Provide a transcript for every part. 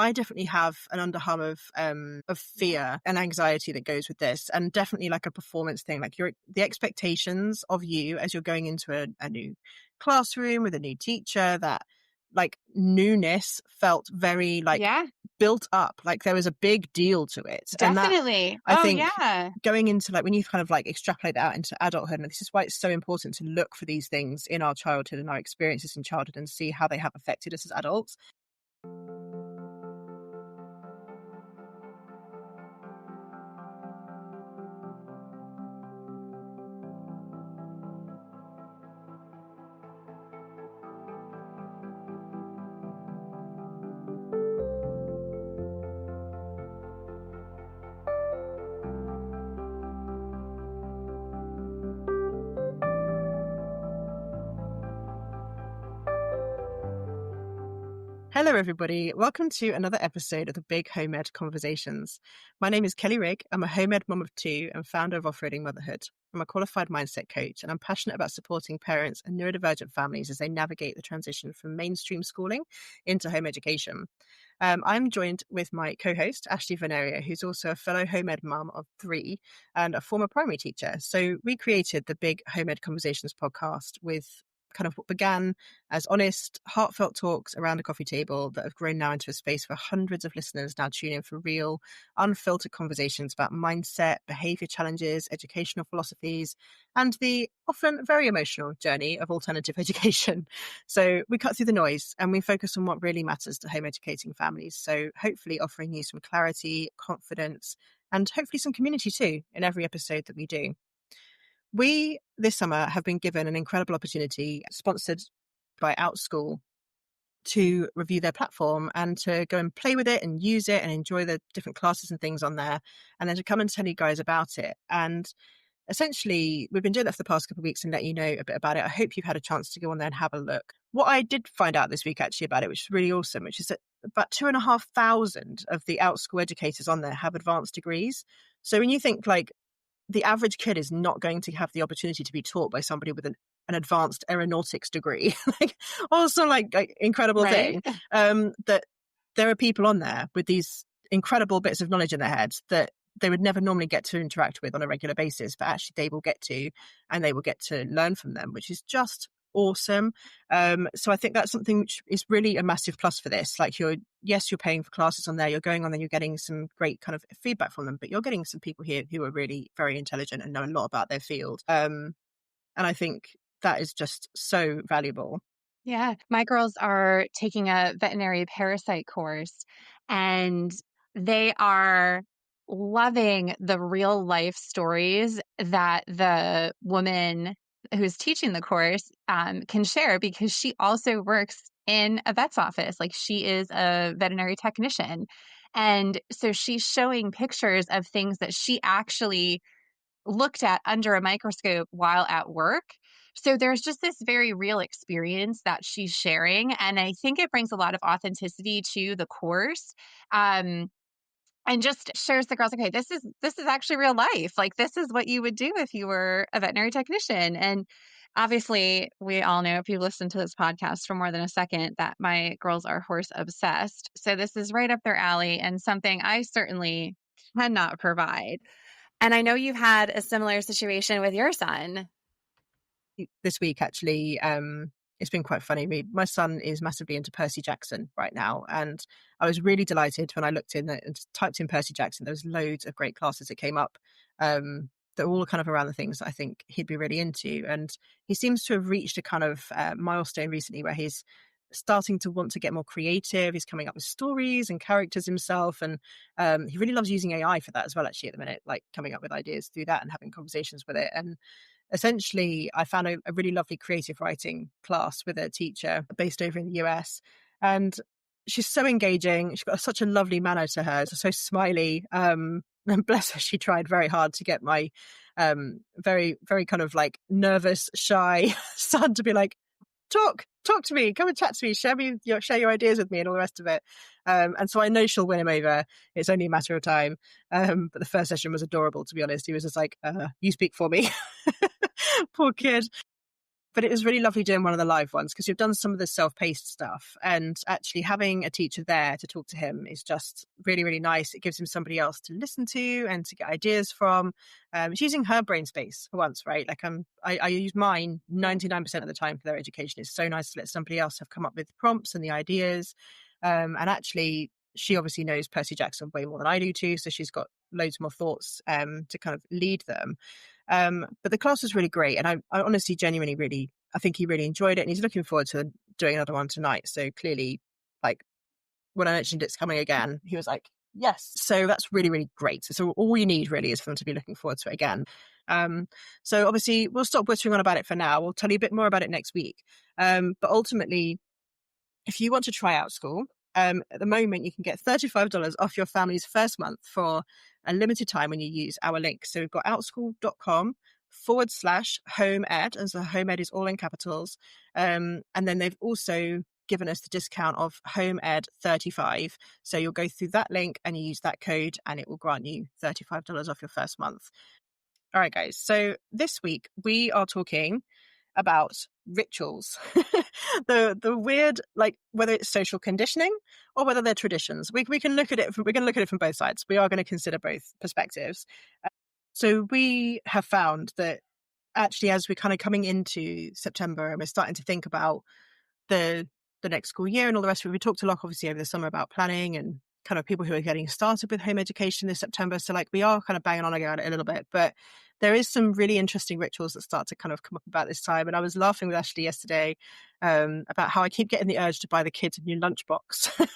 I definitely have an underhum of fear and anxiety that goes with this, and definitely like a performance thing, like the expectations of you as you're going into a new classroom with a new teacher, that like newness felt very like built up, like there was a big deal to it. And that, Definitely. I Oh, think yeah. going into like when you kind of like extrapolate that out into adulthood, and this is why it's so important to look for these things in our childhood and our experiences in childhood and see how they have affected us as adults. Hello, everybody. Welcome to another episode of the Big Home Ed Conversations. My name is Kelly Rigg. I'm a home ed mum of two and founder of Off-Roading Motherhood. I'm a qualified mindset coach, and I'm passionate about supporting parents and neurodivergent families as they navigate the transition from mainstream schooling into home education. I'm joined with my co-host, Ashley Veneria, who's also a fellow home ed mum of three and a former primary teacher. So we created the Big Home Ed Conversations podcast with kind of what began as honest, heartfelt talks around a coffee table that have grown now into a space where hundreds of listeners now tune in for real, unfiltered conversations about mindset, behavior challenges, educational philosophies, and the often very emotional journey of alternative education. So we cut through the noise and we focus on what really matters to home educating families. So hopefully offering you some clarity, confidence, and hopefully some community too in every episode that we do. We, this summer, have been given an incredible opportunity, sponsored by OutSchool, to review their platform and to go and play with it and use it and enjoy the different classes and things on there, and then to come and tell you guys about it. And essentially, we've been doing that for the past couple of weeks and let you know a bit about it. I hope you've had a chance to go on there and have a look. What I did find out this week actually about it, which is really awesome, which is that about 2,500 of the OutSchool educators on there have advanced degrees. So when you think like the average kid is not going to have the opportunity to be taught by somebody with an advanced aeronautics degree, like also like incredible thing, that there are people on there with these incredible bits of knowledge in their heads that they would never normally get to interact with on a regular basis, but actually they will get to, and they will get to learn from them, which is just awesome. So I think that's something which is really a massive plus for this. Like you're paying for classes on there, you're going on there, you're getting some great kind of feedback from them, but you're getting some people here who are really very intelligent and know a lot about their field. And I think that is just so valuable. Yeah. My girls are taking a veterinary parasite course, and they are loving the real life stories that the woman who's teaching the course can share, because she also works in a vet's office. Like, she is a veterinary technician. And so she's showing pictures of things that she actually looked at under a microscope while at work. So there's just this very real experience that she's sharing. And I think it brings a lot of authenticity to the course. And just shows the girls, okay, this is actually real life. Like, this is what you would do if you were a veterinary technician. And obviously, we all know, if you listen to this podcast for more than a second, that my girls are horse obsessed. So this is right up their alley and something I certainly cannot provide. And I know you've had a similar situation with your son. This week, actually, it's been quite funny. My son is massively into Percy Jackson right now, and I was really delighted when I looked in and typed in Percy Jackson. There was loads of great classes that came up. They're all kind of around the things that I think he'd be really into. And he seems to have reached a kind of milestone recently where he's starting to want to get more creative. He's coming up with stories and characters himself. And he really loves using AI for that as well, actually, at the minute, like coming up with ideas through that and having conversations with it. And essentially, I found a really lovely creative writing class with a teacher based over in the US. And she's so engaging. She's got such a lovely manner to her. It's so smiley. And bless her, she tried very hard to get my very, very kind of like nervous, shy son to be like, talk to me, come and chat to me, share your ideas with me and all the rest of it. And so I know she'll win him over. It's only a matter of time. But the first session was adorable, to be honest. He was just like, you speak for me. Poor kid. but it was really lovely doing one of the live ones because you've done some of the self-paced stuff, and actually having a teacher there to talk to him is just really, really nice. It gives him somebody else to listen to and to get ideas from. It's using her brain space for once, right? Like I use mine Yeah. 99% of the time for their education. It's so nice to let somebody else have come up with the prompts and the ideas. And actually, she obviously knows Percy Jackson way more than I do too, so she's got loads more thoughts to kind of lead them. But the class was really great, and I honestly, genuinely, really, I think he really enjoyed it, and he's looking forward to doing another one tonight. So clearly, like when I mentioned it's coming again, he was like, "Yes." So that's really, really great. So all you need really is for them to be looking forward to it again. So obviously, we'll stop whittering on about it for now. We'll tell you a bit more about it next week. But ultimately, if you want to try out school, at the moment you can get $35 off your family's first month for a limited time when you use our link. So we've got outschool.com/home ed, as the home ed is all in capitals. And then they've also given us the discount of home ed 35. So you'll go through that link and you use that code and it will grant you $35 off your first month. All right, guys. So this week we are talking about rituals. The weird, like whether it's social conditioning or whether they're traditions. We can look at it from both sides. We are going to consider both perspectives. So we have found that actually, as we're kind of coming into September and we're starting to think about the next school year and all the rest of it, we talked a lot obviously over the summer about planning and kind of people who are getting started with home education this September. So like we are kind of banging on about it a little bit, but there is some really interesting rituals that start to kind of come up about this time. And I was laughing with Ashley yesterday about how I keep getting the urge to buy the kids a new lunchbox.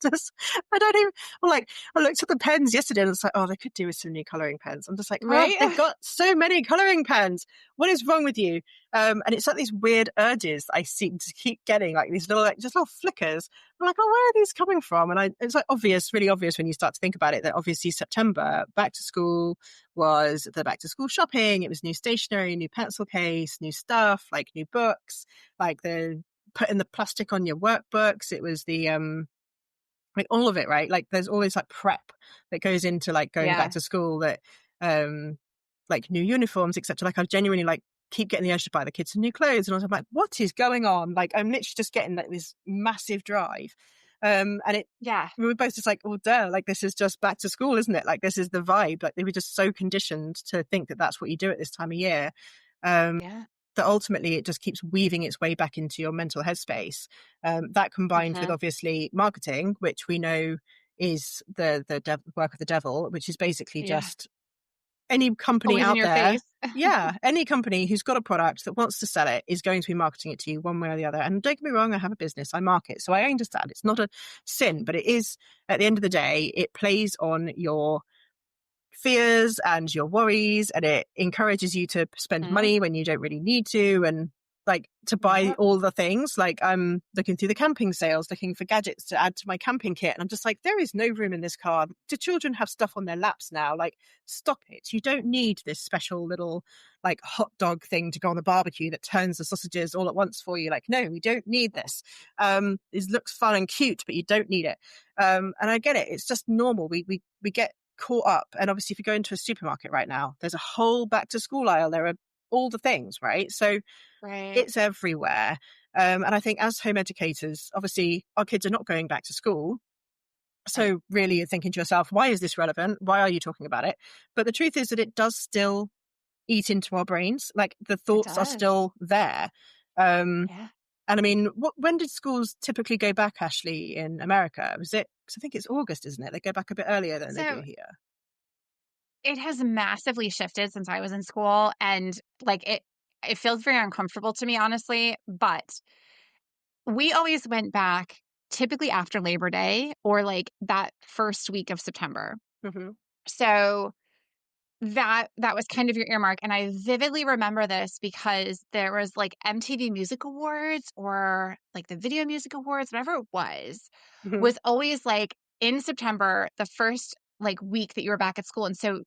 Just, I don't even, like, I looked at the pens yesterday and it's like, oh, they could do with some new colouring pens. I'm just like, oh, Right? they've got so many colouring pens. What is wrong with you? And it's like these weird urges I seem to keep getting, like these little, like just little flickers. I'm like, oh, where are these coming from? And it's like obvious, really obvious when you start to think about it, that obviously September, back to school was the back to school shopping. It was new stationery, new pencil case, new stuff, like new books, like the putting the plastic on your workbooks. It was the, like all of it, right? Like there's all this like prep that goes into like going back Yeah. to school, that like new uniforms, etc. Like I genuinely like keep getting the urge to buy the kids some new clothes, and I was like, what is going on? Like I'm literally just getting like this massive drive. And it Yeah. we were both just like, oh duh, like this is just back to school, isn't it? Like this is the vibe. Like they were just so conditioned to think that that's what you do at this time of year. Yeah. That ultimately it just keeps weaving its way back into your mental headspace. That combined with Hmm. obviously marketing, which we know is the work of the devil, which is basically Yeah. just any company Always in out your there. face. Yeah, any company who's got a product that wants to sell it is going to be marketing it to you one way or the other. And don't get me wrong, I have a business, I market. So I understand it's not a sin, but it is, at the end of the day, it plays on your fears and your worries, and it encourages you to spend Hmm. money when you don't really need to, and like to buy Yeah. all the things. Like I'm looking through the camping sales, looking for gadgets to add to my camping kit, and I'm just like, there is no room in this car. Do children have stuff on their laps now? Like, stop it. You don't need this special little like hot dog thing to go on the barbecue that turns the sausages all at once for you. Like, no, we don't need this. It looks fun and cute, but you don't need it. And I get it, it's just normal. We get caught up. And obviously, if you go into a supermarket right now, there's a whole back to school aisle. There are all the things, right? So Right. it's everywhere. And I think as home educators, obviously, our kids are not going back to school. Right. So really you're thinking to yourself, why is this relevant? Why are you talking about it? But the truth is that it does still eat into our brains. Like the It thoughts are does. still there. Um, Yeah. and I mean, when did schools typically go back, Ashley, in America? Was it, because I think it's August, isn't it? They go back a bit earlier than they do So here. it has massively shifted since I was in school, and like it feels very uncomfortable to me, honestly, but we always went back typically after Labor Day or like that first week of September. Mm-hmm. So that was kind of your earmark, and I vividly remember this because there was like MTV Music Awards or like the Video Music Awards, whatever it Mm-hmm. was always like in September, the first like week that you were back at school, and so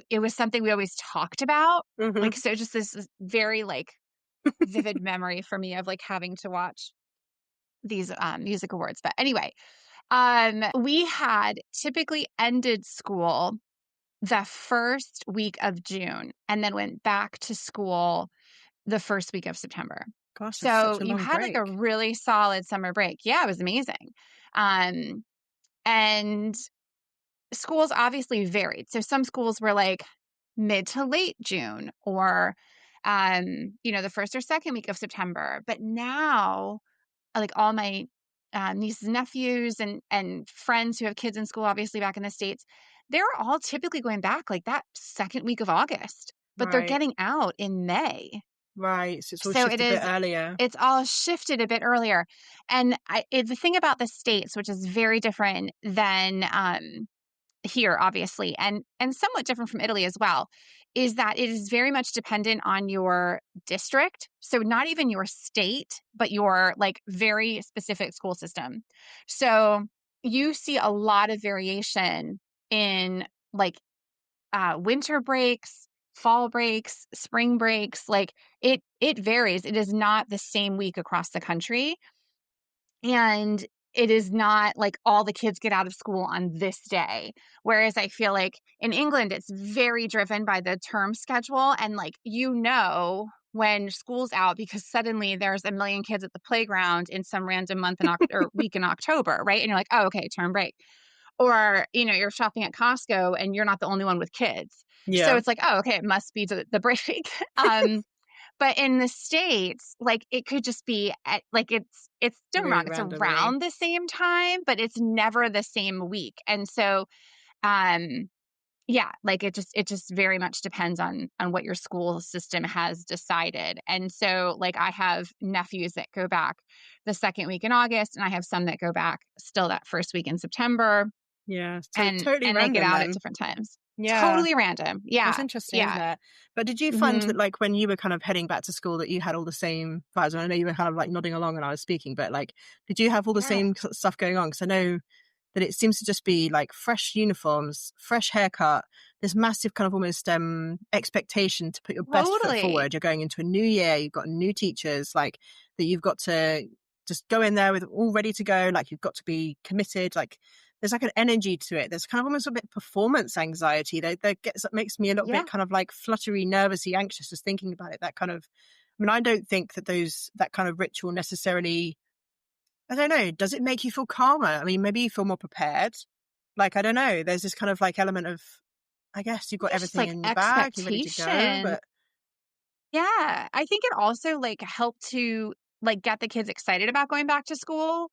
it was something we always talked about. Mm-hmm. Like so, just this very like vivid memory for me of like having to watch these music awards. But anyway, we had typically ended school the first week of June and then went back to school the first week of September. Gosh, that's So such a you long had like a break. really solid summer break. Yeah, it was amazing. Um, and schools obviously varied. So some schools were like mid to late June or, the first or second week of September. But now, like all my nieces and nephews and friends who have kids in school, obviously back in the States, they're all typically going back like that second week of August, but they're Right. getting out in May. Right. So it's all So it shifted a bit is earlier. it's all shifted a bit earlier. And the thing about the States, which is very different than here, obviously, and somewhat different from Italy as well, is that it is very much dependent on your district. So not even your state, but your like very specific school system. So you see a lot of variation in like winter breaks, fall breaks, spring breaks. Like it varies. It is not the same week across the country. And it is not like all the kids get out of school on this day. Whereas I feel like in England, it's very driven by the term schedule. And like, when school's out because suddenly there's a million kids at the playground in some random month or week in October, right? And you're like, oh, okay, term break. Or, you're shopping at Costco and you're not the only one with kids. So Yeah. it's like, oh, okay, it must be the break. But in the States, like, it could just be at like, don't get me Very wrong, it's randomly. around the same time, but it's never the same week. And so, um, yeah, like, it just very much depends on what your school system has decided. And so, like, I have nephews that go back the second week in August, and I have some that go back still that first week in September, Yeah. So and totally they get random out at then. different times. Yeah. Totally random. That's Yeah, interesting, isn't yeah. it? But did you find that, Mhm. like, when you were kind of heading back to school that you had all the same vibes? And I know you were kind of, like, nodding along when I was speaking, but, like, did you have all the Yeah. same stuff going on? Because I know that it seems to just be, like, fresh uniforms, fresh haircut, this massive kind of almost, expectation to put your best foot Totally. forward. You're going into a new year, you've got new teachers, like, that you've got to just go in there with all ready to go, like, you've got to be committed, like, there's like an energy to it. There's kind of almost a bit performance anxiety that makes me a little Yeah. bit kind of like fluttery, nervousy, anxious just thinking about it. That kind of, I mean, I don't think that that kind of ritual necessarily, I don't know, does it make you feel calmer? I mean, maybe you feel more prepared. Like, I don't know. There's this kind of like element of, I guess you've got There's just everything like in your bag, you're ready to go, expectation. but Yeah. I think it also like helped to like get the kids excited about going back to school.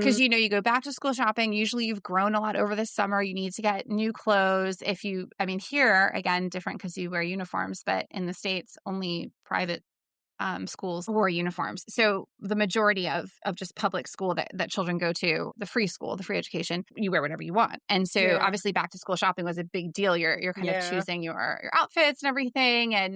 Cause mm, you go back to school shopping. Usually you've grown a lot over the summer. You need to get new clothes. I mean, here again, different because you wear uniforms, but in the States, only private schools wore uniforms. So the majority of just public school that children go to, the free school, the free education, you wear whatever you want. And so yeah, obviously back to school shopping was a big deal. You're kind of yeah, choosing your outfits and everything, and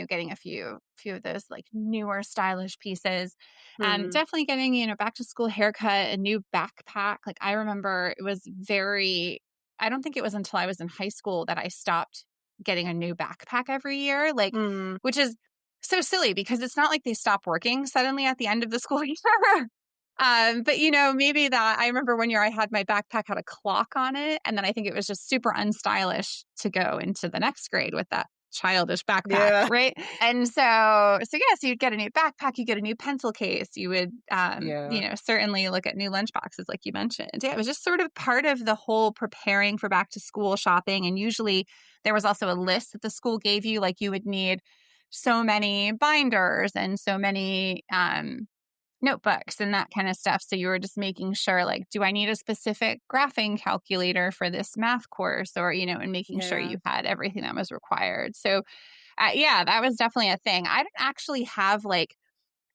getting a few of those like newer stylish pieces. mm, Definitely getting back to school haircut, a new backpack. Like I remember it was very. I don't think it was until I was in high school that I stopped getting a new backpack every year. Like, mm, which is so silly because it's not like they stop working suddenly at the end of the school year. But maybe that I remember one year I had my backpack had a clock on it, and then I think it was just super unstylish to go into the next grade with that childish backpack, yeah, right? And so yes, you'd get a new backpack, you get a new pencil case, you would yeah, certainly look at new lunchboxes like you mentioned. Yeah, it was just sort of part of the whole preparing for back to school shopping, and usually there was also a list that the school gave you, like you would need so many binders and so many notebooks and that kind of stuff. So you were just making sure, like, do I need a specific graphing calculator for this math course? Or, and making sure yeah. you had everything that was required. So, yeah, that was definitely a thing. I don't actually have like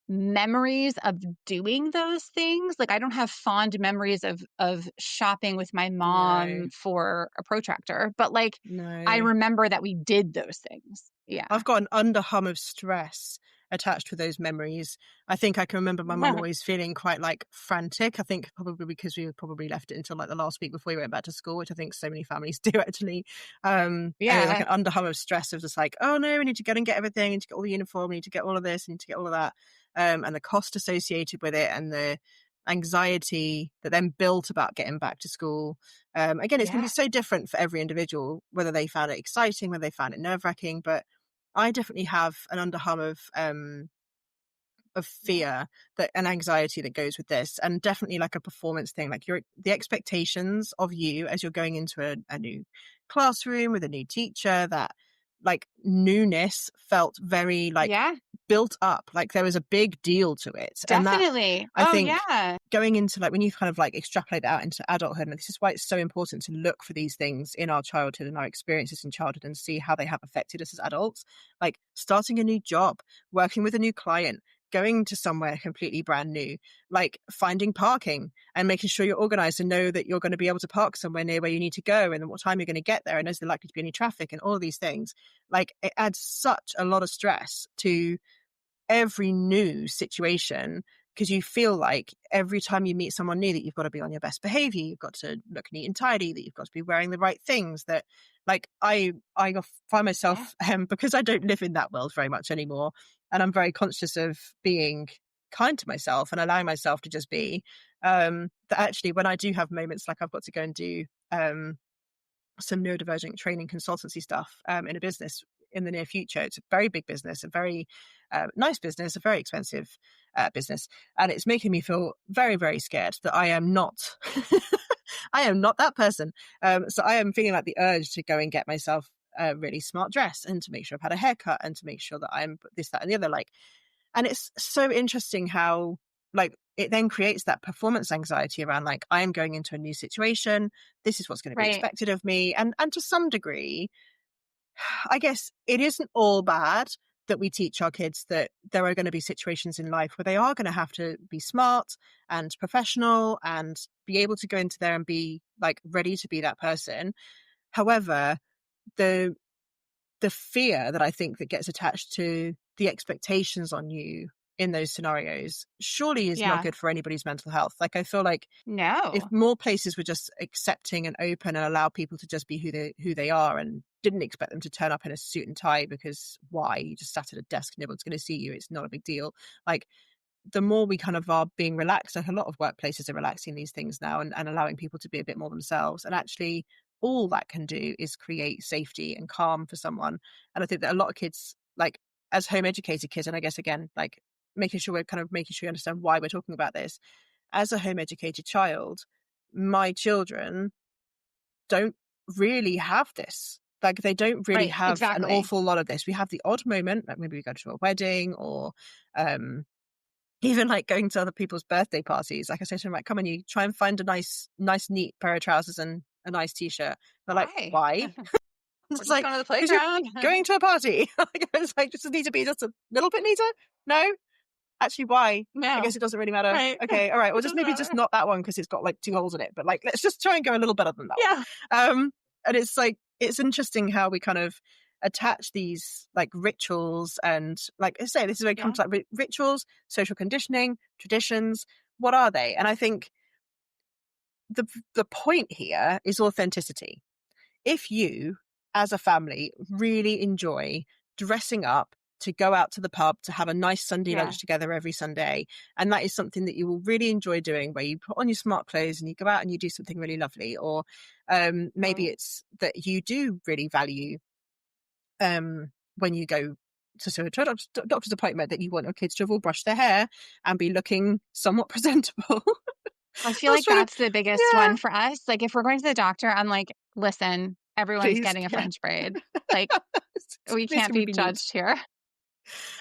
memories of doing those things. Like, I don't have fond memories of shopping with my No, mom for a protractor, but like, I no. remember that we did those things. Yeah. I've got an underhum of stress attached with those memories. I think I can remember my mum always feeling quite like frantic. I think probably because we had probably left it until like the last week before we went back to school, which I think so many families do actually. And then like Yeah. an underhum of stress of just like, oh no, we need to go and get everything, we need to get all the uniform, we need to get all of this, we need to get all of that. And the cost associated with it and the anxiety that then built about getting back to school. Again, it's going to be Yeah. so different for every individual, whether they found it exciting, whether they found it nerve wracking, but I definitely have an underhum of Yeah. fear that and anxiety that goes with this, and definitely like a performance thing, like the expectations of you as you're going into a new classroom with a new teacher, that like newness felt very like Yeah, built up, like there was a big deal to it. And that, definitely. I Oh, think, yeah. going into like when you kind of like extrapolate out into adulthood, and this is why it's so important to look for these things in our childhood and our experiences in childhood and see how they have affected us as adults, like starting a new job, working with a new client, going to somewhere completely brand new, like finding parking and making sure you're organized and know that you're going to be able to park somewhere near where you need to go and what time you're going to get there and is there likely to be any traffic and all of these things. Like it adds such a lot of stress to every new situation, because you feel like every time you meet someone new that you've got to be on your best behavior, you've got to look neat and tidy, that you've got to be wearing the right things, that like I find Yeah. myself because I don't live in that world very much anymore, and I'm very conscious of being kind to myself and allowing myself to just be, that actually when I do have moments like I've got to go and do some neurodivergent training consultancy stuff in a business in the near future. It's a very big business, a very nice business, a very expensive business. And it's making me feel very, very scared that I am not, I am not that person. So I am feeling like the urge to go and get myself a really smart dress and to make sure I've had a haircut and to make sure that I'm this, that, and the other. Like, and it's so interesting how like it then creates that performance anxiety around like I'm going into a new situation, this is what's going to be Right. expected of me. And to some degree, I guess it isn't all bad that we teach our kids that there are going to be situations in life where they are going to have to be smart and professional and be able to go into there and be like ready to be that person. However, the the fear that I think that gets attached to the expectations on you in those scenarios surely is not Yeah. good for anybody's mental health. Like I feel like if No. more places were just accepting and open and allow people to just be who they are and didn't expect them to turn up in a suit and tie, because why? You just sat at a desk, no one's going to see you, it's not a big deal. Like the more we kind of are being relaxed, like a lot of workplaces are relaxing these things now and allowing people to be a bit more themselves. And actually, all that can do is create safety and calm for someone. And I think that a lot of kids, like as home educated kids, and I guess again, like making sure we're kind of making sure you understand why we're talking about this. As a home educated child, my children don't really have this. Like they don't really Right. have an Exactly. awful lot of this. We have the odd moment, like maybe we go to a wedding or um even like going to other people's birthday parties. Like I say to them, like, come on, you try and find a nice, neat pair of trousers and a nice t-shirt. They're like, Why? why? We're It's just like, going to the because you're playground. going to a party. Like, it's like, just need to be just a little bit neater. No, actually, why? I No. guess it doesn't really matter. Right. Okay, all right. Well, It just doesn't maybe just matter. not that one because it's got like two holes in it. But like, let's just try and go a little better than that Yeah. one. And it's like it's interesting how we kind of attach these like rituals and like I say, this is where it comes Yeah. to like rituals, social conditioning, traditions. What are they? And I think the point here is authenticity. If you, as a family, really enjoy dressing up to go out to the pub to have a nice Sunday Yeah. lunch together every Sunday, and that is something that you will really enjoy doing, where you put on your smart clothes and you go out and you do something really lovely, or maybe Right. it's that you do really value when you go to a doctor's appointment, that you want your kids to have all brushed their hair and be looking somewhat presentable. I feel I was like trying to, that's the biggest yeah, one for us. Like, if we're going to the doctor, I'm like, listen, everyone's please, getting a yeah. French braid. Like, we Please can't can we be be neat? judged here.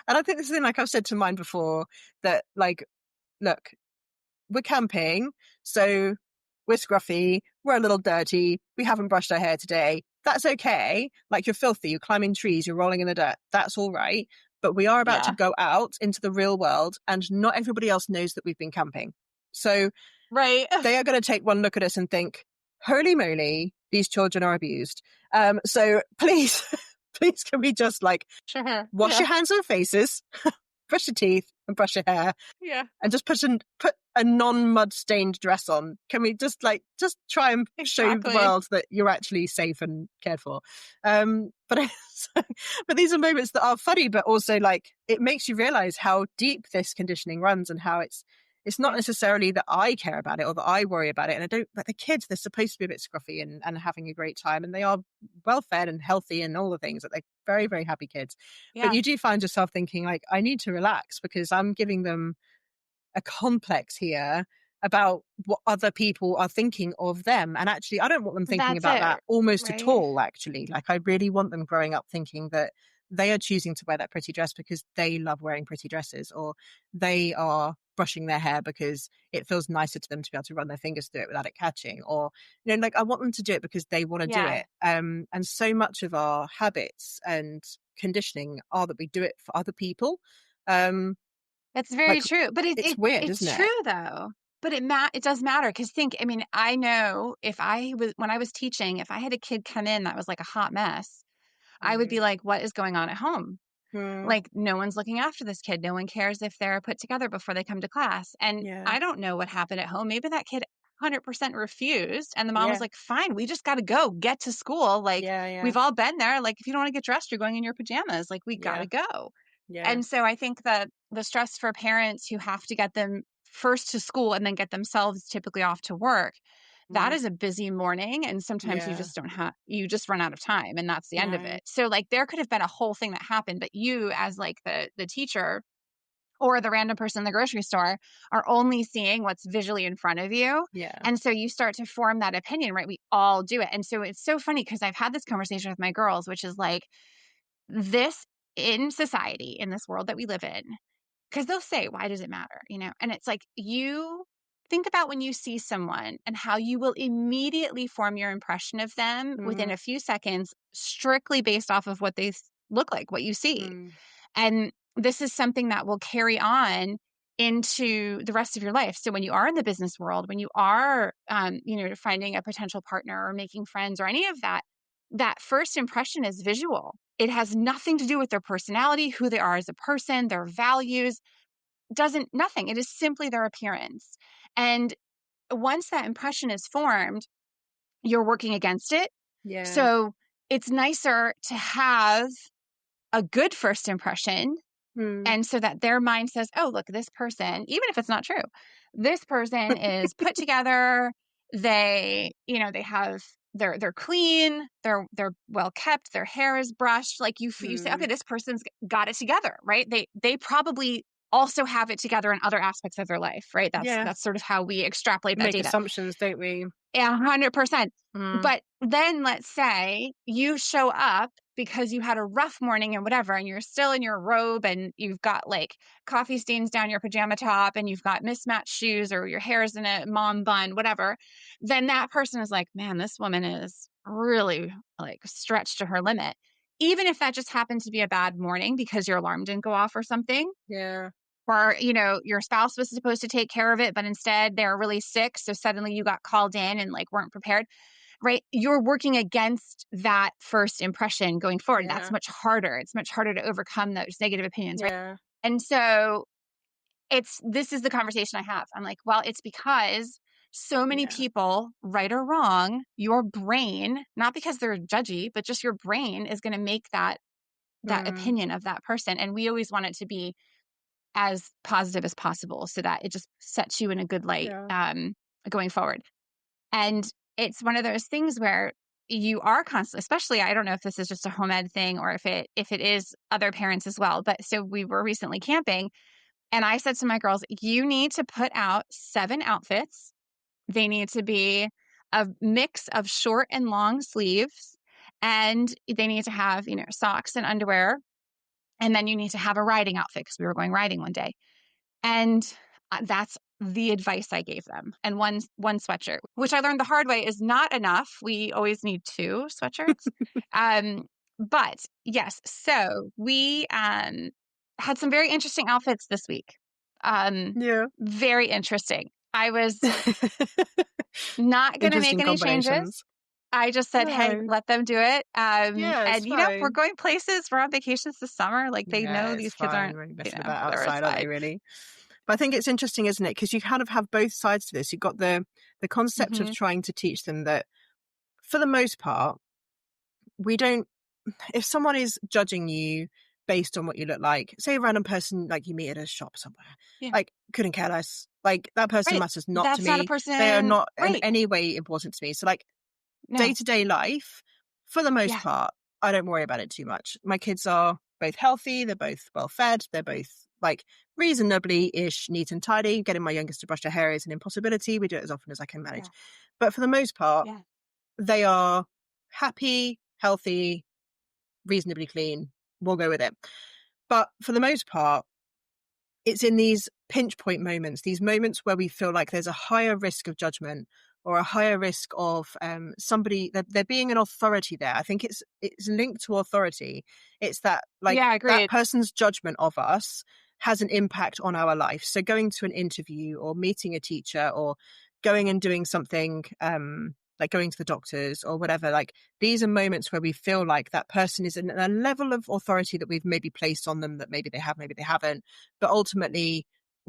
And I think this is the thing, like I've said to mine before, that like, look, we're camping, so we're scruffy, we're a little dirty, we haven't brushed our hair today. That's okay. Like you're filthy, you're climbing trees, you're rolling in the dirt. That's all right. But we are about to Yeah. go out into the real world, and not everybody else knows that we've been camping. So Right. they are going to take one look at us and think, holy moly, these children are abused. So please, please, can we just like Sure. wash Yeah. your hands and faces, brush your teeth, and brush your hair, Yeah. and just put a non-mud stained dress on? Can we just try and show the Exactly. world that you're actually safe and cared for? But but these are moments that are funny, but also like it makes you realize how deep this conditioning runs and how it's not Right. necessarily that I care about it or that I worry about it. And I don't, like the kids, they're supposed to be a bit scruffy and having a great time. And they are well fed and healthy and all the things that they're very, very happy kids. But Yeah. you do find yourself thinking like, I need to relax because I'm giving them a complex here about what other people are thinking of them. And actually, I don't want them thinking That's about that it. almost at Right. all, actually. Like, I really want them growing up thinking that they are choosing to wear that pretty dress because they love wearing pretty dresses, or they are brushing their hair because it feels nicer to them to be able to run their fingers through it without it catching, or like I want them to do it because they want to do Yeah. it. And so much of our habits and conditioning are that we do it for other people. um It's very like true. But it's weird, it's isn't it? true though. But it does matter because think, I mean, I know if I was when I was teaching, if I had a kid come in that was like a hot mess, I would be Mm. like, what is going on at home? Mm. Like, no one's looking after this kid. No one cares if they're put together before they come to class. And Yeah. I don't know what happened at home. Maybe that kid 100% refused. And the mom was Yeah. like, fine, we just got to go get to school. Like, Yeah. Yeah. we've all been there. Like, if you don't want to get dressed, you're going in your pajamas. Like, we got Yeah. to go. Yeah. And so I think that the stress for parents who have to get them first to school and then get themselves typically off to work, that Mm. is a busy morning. And sometimes you Yeah. just don't have, you just run out of time and that's the end of No. it. So like there could have been a whole thing that happened, but you as like the teacher or the random person in the grocery store are only seeing what's visually in front of you. Yeah. And so you start to form that opinion, right? We all do it. And so it's so funny because I've had this conversation with my girls, which is like this in society, in this world that we live in, because they'll say, why does it matter? And it's like, you think about when you see someone and how you will immediately form your impression of them within Mm. a few seconds, strictly based off of what they look like, what you see. Mm. And this is something that will carry on into the rest of your life. So when you are in the business world, when you are, finding a potential partner or making friends or any of that, that first impression is visual. It has nothing to do with their personality, who they are as a person, their values, doesn't, nothing. It is simply their appearance. And once that impression is formed, you're working against it. Yeah. So it's nicer to have a good first impression. Mm. And so that their mind says, oh, look, this person, even if it's not true, this person is put together. They have, they're clean, they're well kept, their hair is brushed. Like you say, okay, Mm. this person's got it together, right? They probably also have it together in other aspects of their life, right? Yeah. That's sort of how we extrapolate that Make data. assumptions, don't we? Yeah, 100%. Mm. But then let's say you show up because you had a rough morning and whatever, and you're still in your robe and you've got like coffee stains down your pajama top and you've got mismatched shoes or your hair is in a mom bun, whatever. Then that person is like, man, this woman is really like stretched to her limit. Even if that just happened to be a bad morning because your alarm didn't go off or something, Yeah. or your spouse was supposed to take care of it but instead they're really sick, so suddenly you got called in and like weren't prepared, right? You're working against that first impression going forward. That's Yeah. much harder. It's much harder to overcome those negative opinions, right? Yeah. And so this is the conversation I have. I'm like, well, it's because so many Yeah. people, right or wrong, your brain, not because they're judgy, but just your brain is going to make that Mm. opinion of that person. And we always want it to be as positive as possible so that it just sets you in a good light Yeah. going forward. And it's one of those things where you are constantly, especially, I don't know if this is just a home ed thing or if it is other parents as well. But so we were recently camping and I said to my girls, you need to put out 7 outfits. They need to be a mix of short and long sleeves. And they need to have, socks and underwear. And then you need to have a riding outfit because we were going riding one day. And that's the advice I gave them. And one sweatshirt, which I learned the hard way is not enough. We always need 2 sweatshirts. Um, but yes, so we had some very interesting outfits this week. Yeah. Very interesting. I was not going to make Interesting any changes. combinations. I just said, hey, No. let them do it. Yeah, it's And, we're fine. going places. We're on vacations this summer. Like they Yeah, know it's these kids fine. aren't, We're messing about there it's outside, aren't they, fine. really? But I think it's interesting, isn't it? Because you kind of have both sides to this. You've got the concept of Hmm. trying to teach them that, for the most part, we don't, if someone is judging you based on what you look like. Say a random person like you meet at a shop somewhere, Yeah. like couldn't care less. Like that person Right. matters not to That's not a me. They are person. not in Right. any way important to me. So like No. day-to-day life, for the most Yeah. part, I don't worry about it too much. My kids are both healthy, they're both well fed, they're both like reasonably-ish neat and tidy. Getting my youngest to brush her hair is an impossibility. We do it as often as I can manage. Yeah. But for the most part, Yeah. they are happy, healthy, reasonably clean. We'll go with it. But for the most part, it's in these pinch point moments, these moments where we feel like there's a higher risk of judgment or a higher risk of somebody there being an authority there. I think it's linked to authority. It's that like Yeah. that Agreed. person's judgment of us has an impact on our life. So going to an interview or meeting a teacher or going and doing something like going to the doctors or whatever, like these are moments where we feel like that person is in a level of authority that we've maybe placed on them that maybe they have, maybe they haven't, but ultimately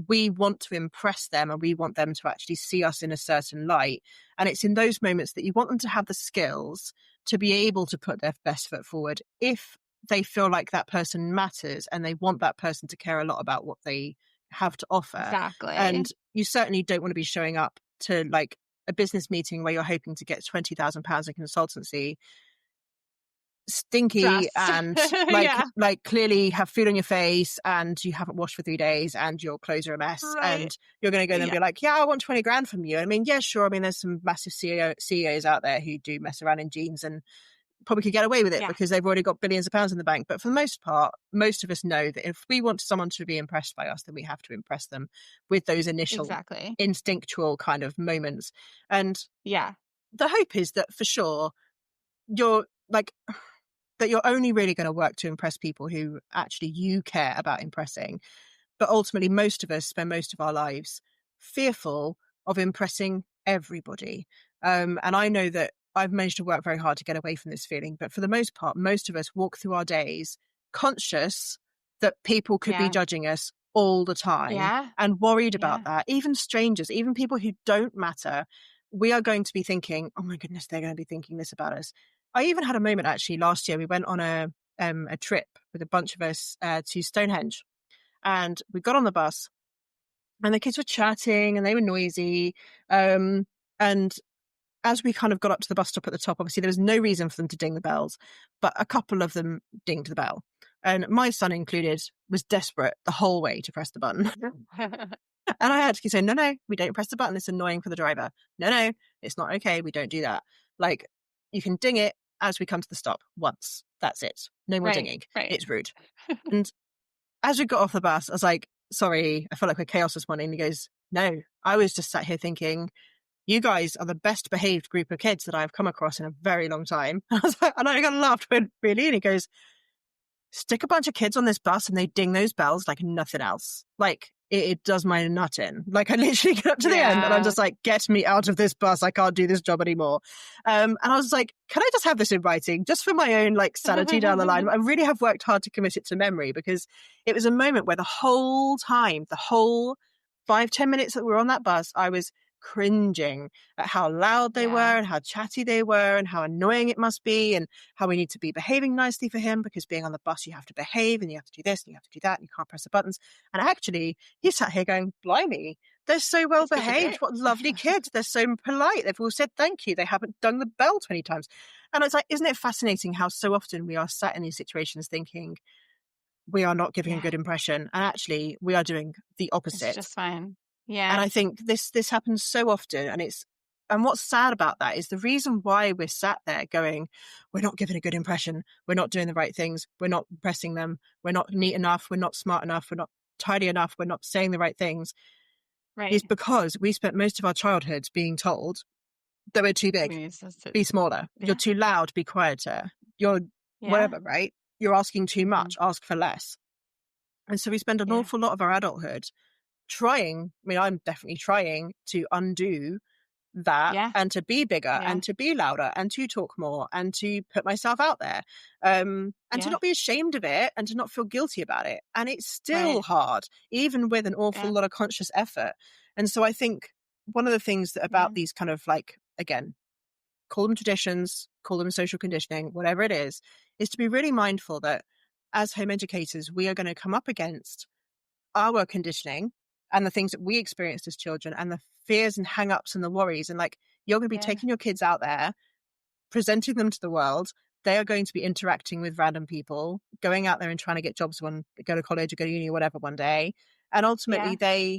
we want to impress them and we want them to actually see us in a certain light. And it's in those moments that you want them to have the skills to be able to put their best foot forward if they feel like that person matters and they want that person to care a lot about what they have to offer. Exactly. And you certainly don't want to be showing up to like a business meeting where you're hoping to get £20,000 in consultancy stinky Dressed. and Yeah. like clearly have food on your face and you haven't washed for 3 days and your clothes are a mess Right. and you're going to go there and Yeah. be like, yeah, I want 20 grand from you. I mean, yeah, sure. I mean, there's some massive CEOs out there who do mess around in jeans and probably could get away with it Yeah. because they've already got billions of pounds in the bank. But for the most part, most of us know that if we want someone to be impressed by us, then we have to impress them with those initial Exactly. instinctual kind of moments. And Yeah. the hope is that for sure you're like that you're only really going to work to impress people who actually you care about impressing. But ultimately, most of us spend most of our lives fearful of impressing everybody. And I know that I've managed to work very hard to get away from this feeling. But for the most part, most of us walk through our days conscious that people could be Yeah. judging us all the time Yeah. and worried about Yeah. that. Even strangers, even people who don't matter, we are going to be thinking, oh my goodness, they're going to be thinking this about us. I even had a moment actually last year. We went on a trip with a bunch of us to Stonehenge, and we got on the bus, and the kids were chatting and they were noisy. And as we kind of got up to the bus stop at the top, obviously there was no reason for them to ding the bells, but a couple of them dinged the bell. And my son included was desperate the whole way to press the button. And I had to keep saying, no, we don't press the button. It's annoying for the driver. No, it's not okay. We don't do that. Like, you can ding it as we come to the stop once. That's it. No more Right. dinging. Right. It's rude. And as we got off the bus, I was like, sorry, I feel like we're chaos this morning. And he goes, no, I was just sat here thinking, you guys are the best behaved group of kids that I've come across in a very long time. I was like, and I got laughed, went, really? And he goes, stick a bunch of kids on this bus and they ding those bells like nothing else. Like it does my nut in. Like I literally get up to the end and I'm Yeah. just like, get me out of this bus. I can't do this job anymore. And I was like, can I just have this in writing just for my own like sanity down the line? I really have worked hard to commit it to memory because it was a moment where the whole time, the whole 5-10 minutes that we were on that bus, I was cringing at how loud they were Yeah. and how chatty they were and how annoying it must be and how we need to be behaving nicely for him because being on the bus you have to behave and you have to do this and you have to do that and you can't press the buttons. And actually he sat here going, blimey, they're so well These kids are behaved, great. what lovely kids, they're so polite, they've all said thank you, they haven't done the bell 20 times. And it's like, isn't it fascinating how so often we are sat in these situations thinking we are not giving a Yeah. good impression and actually we are doing the It's opposite. just fine. And Yeah. I think this happens so often, and what's sad about that is the reason why we're sat there going, we're not giving a good impression, we're not doing the right things, we're not pressing them, we're not neat enough, we're not smart enough, we're not tidy enough, we're not saying the right things, is Right. because we spent most of our childhoods being told that we're too big, We need to. be smaller, you're Yeah. too loud, be quieter, you're Yeah. whatever, right? You're asking too Hmm. much, ask for less. And so we spend an Yeah. awful lot of our adulthood trying, I mean, I'm definitely trying to undo that Yeah. and to be bigger Yeah. and to be louder and to talk more and to put myself out there, and to Yeah. not be ashamed of it and to not feel guilty about it. And it's still Right. hard, even with an awful Yeah. lot of conscious effort. And so I think one of the things that Yeah. about these kind of like, again, call them traditions, call them social conditioning, whatever it is to be really mindful that as home educators, we are going to come up against our conditioning and the things that we experienced as children and the fears and hang-ups and the worries. And like, you're going to be Yeah. taking your kids out there, presenting them to the world. They are going to be interacting with random people, going out there and trying to get jobs go to college or go to uni or whatever one day. And ultimately Yeah.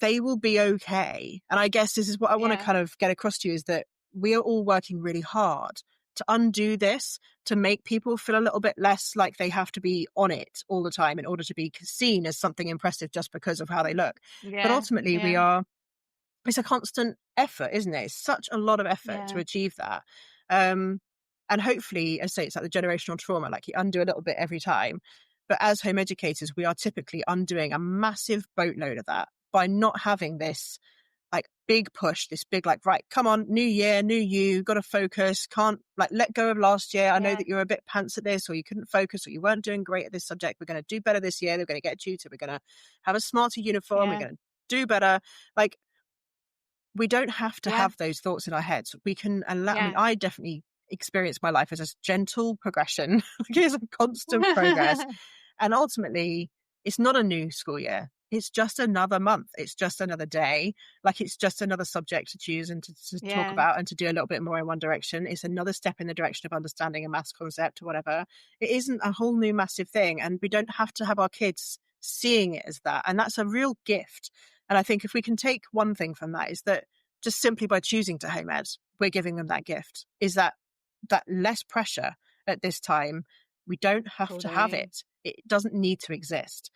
they will be okay. And I guess this is what I want to Yeah. kind of get across to you, is that we are all working really hard to undo this, to make people feel a little bit less like they have to be on it all the time in order to be seen as something impressive just because of how they look. But Yeah. ultimately, Yeah. it's a constant effort, isn't it? It's such a lot of effort to Yeah. achieve that. Um, and hopefully, as I say, it's like the generational trauma, like you undo a little bit every time. But as home educators, we are typically undoing a massive boatload of that by not having this like big push, this big, like, right, come on, new year, new you, got to focus, can't like let go of last year. I know Yeah. that you're a bit pants at this, or you couldn't focus, or you weren't doing great at this subject. We're going to do better this year. They're going to get a tutor. We're going to have a smarter uniform. We're Yeah. going to do better. Like, we don't have to Yeah. have those thoughts in our heads. We can allow, I mean, Yeah. I definitely experience my life as a gentle progression. Like, it's a constant progress. And ultimately, it's not a new school year. It's just another month. It's just another day. Like, it's just another subject to choose and to talk Yeah. about and to do a little bit more in one direction. It's another step in the direction of understanding a maths concept or whatever. It isn't a whole new massive thing. And we don't have to have our kids seeing it as that. And that's a real gift. And I think if we can take one thing from that, is that just simply by choosing to home ed, we're giving them that gift, is that less pressure at this time. We don't have to have Totally. it. It doesn't need to exist.